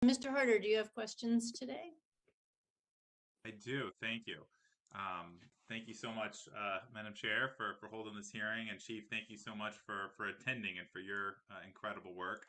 Mr. Harder, do you have questions today? I do. Thank you. Thank you so much, Madam Chair, for holding this hearing. And Chief, thank you so much for attending and for your incredible work.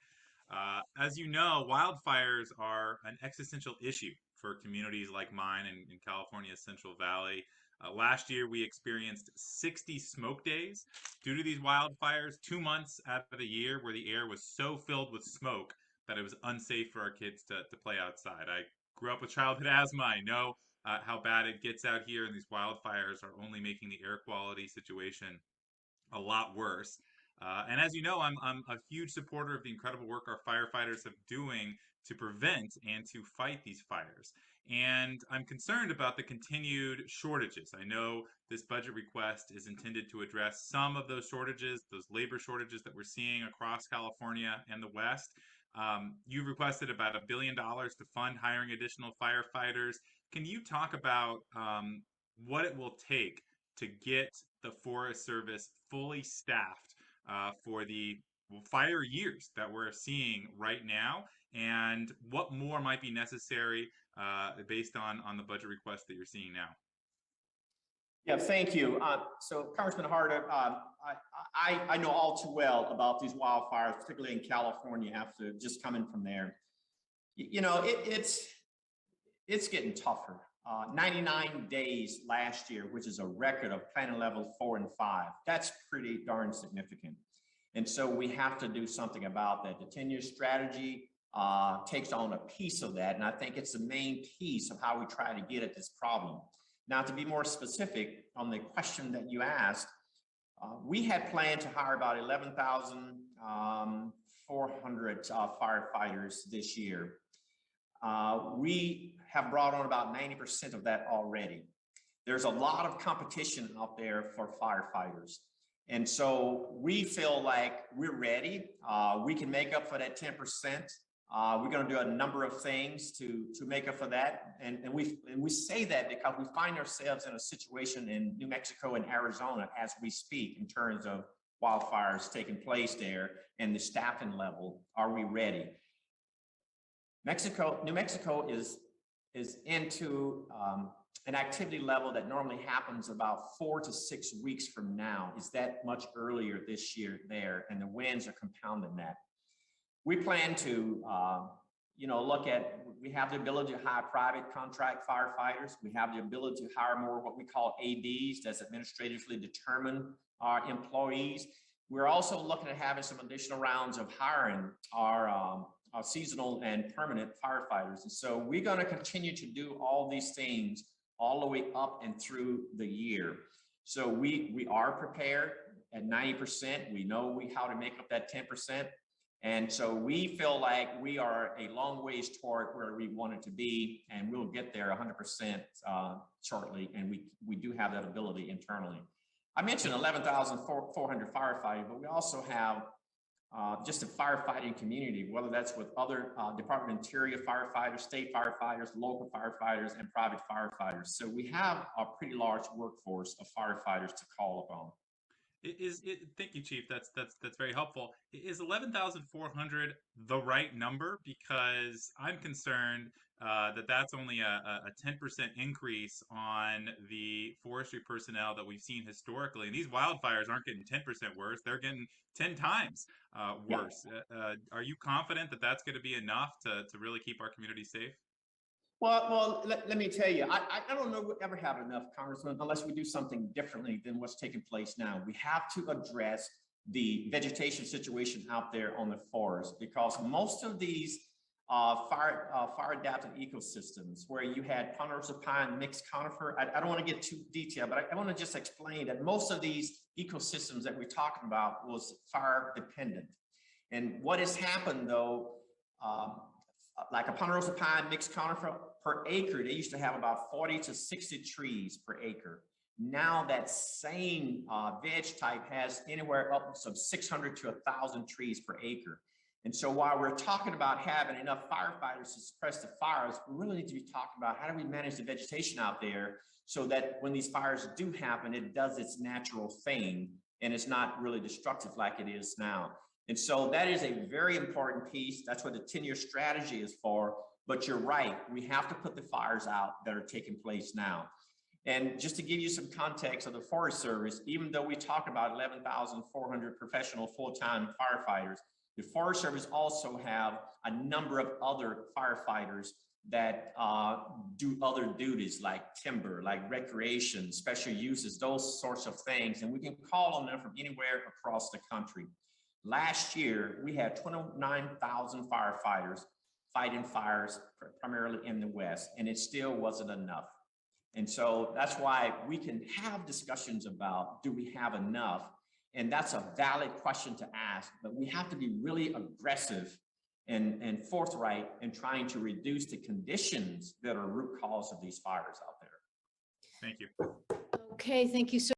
As you know, wildfires are an existential issue for communities like mine in California's Central Valley. Last year, we experienced 60 smoke days due to these wildfires, 2 months out of the year where the air was so filled with smoke that it was unsafe for our kids to play outside. I grew up with childhood asthma. I know how bad it gets out here, and these wildfires are only making the air quality situation a lot worse. And as you know, I'm a huge supporter of the incredible work our firefighters have doing to prevent and to fight these fires. And I'm concerned about the continued shortages. I know this budget request is intended to address some of those shortages, those labor shortages that we're seeing across California and the West. You've requested about $1 billion to fund hiring additional firefighters. Can you talk about what it will take to get the Forest Service fully staffed for the fire years that we're seeing right now, and what more might be necessary based on the budget request that you're seeing now? Yeah, thank you. So, Congressman Harder, I know all too well about these wildfires, particularly in California, after just coming from there. You know, it's getting tougher. 99 days last year, which is a record of planning level 4 and 5. That's pretty darn significant. And so we have to do something about that. The 10-year strategy takes on a piece of that. And I think it's the main piece of how we try to get at this problem. Now, to be more specific on the question that you asked, we had planned to hire about 11,400 firefighters this year. We have brought on about 90% of that already. There's a lot of competition out there for firefighters. And so we feel like we're ready. We can make up for that 10%. We're going to do a number of things to make up for that. And we say that because we find ourselves in a situation in New Mexico and Arizona as we speak in terms of wildfires taking place there and the staffing level. Are we ready? New Mexico is into an activity level that normally happens about 4 to 6 weeks from now. Is that much earlier this year there, and the winds are compounding that. We plan to, look at. We have the ability to hire private contract firefighters. We have the ability to hire more what we call ADs, that's administratively determined employees. We're also looking at having some additional rounds of hiring our seasonal and permanent firefighters. And so we're going to continue to do all these things all the way up and through the year. So we are prepared at 90%. We know how to make up that 10%. And so we feel like we are a long ways toward where we want it to be, and we'll get there 100% shortly. And we do have that ability internally. I mentioned 11,400 firefighters, but we also have just a firefighting community, whether that's with other Department of Interior firefighters, state firefighters, local firefighters, and private firefighters. So we have a pretty large workforce of firefighters to call upon. Thank you, Chief. That's very helpful. Is 11,400 the right number? Because I'm concerned that that's only a 10% increase on the forestry personnel that we've seen historically. And these wildfires aren't getting 10% worse; they're getting 10 times worse. Yeah. Are you confident that that's going to be enough to really keep our community safe? Well, let me tell you, I don't know we'll ever have enough, Congressman, unless we do something differently than what's taking place now. We have to address the vegetation situation out there on the forest, because most of these fire adapted ecosystems where you had ponderosa pine, mixed conifer, I don't want to get too detailed, but I want to just explain that most of these ecosystems that we're talking about was fire dependent. And what has happened though, like a ponderosa pine, mixed conifer, per acre, they used to have about 40 to 60 trees per acre. Now that same veg type has anywhere up of 600 to 1,000 trees per acre. And so while we're talking about having enough firefighters to suppress the fires, we really need to be talking about how do we manage the vegetation out there so that when these fires do happen, it does its natural thing and it's not really destructive like it is now. And so that is a very important piece. That's what the 10-year strategy is for. But you're right, we have to put the fires out that are taking place now. And just to give you some context of the Forest Service, even though we talk about 11,400 professional full-time firefighters, the Forest Service also have a number of other firefighters that do other duties like timber, like recreation, special uses, those sorts of things. And we can call on them from anywhere across the country. Last year, we had 29,000 firefighters fighting fires primarily in the West, and it still wasn't enough. And so that's why we can have discussions about, do we have enough? And that's a valid question to ask, but we have to be really aggressive and forthright in trying to reduce the conditions that are root cause of these fires out there. Thank you. Okay, thank you so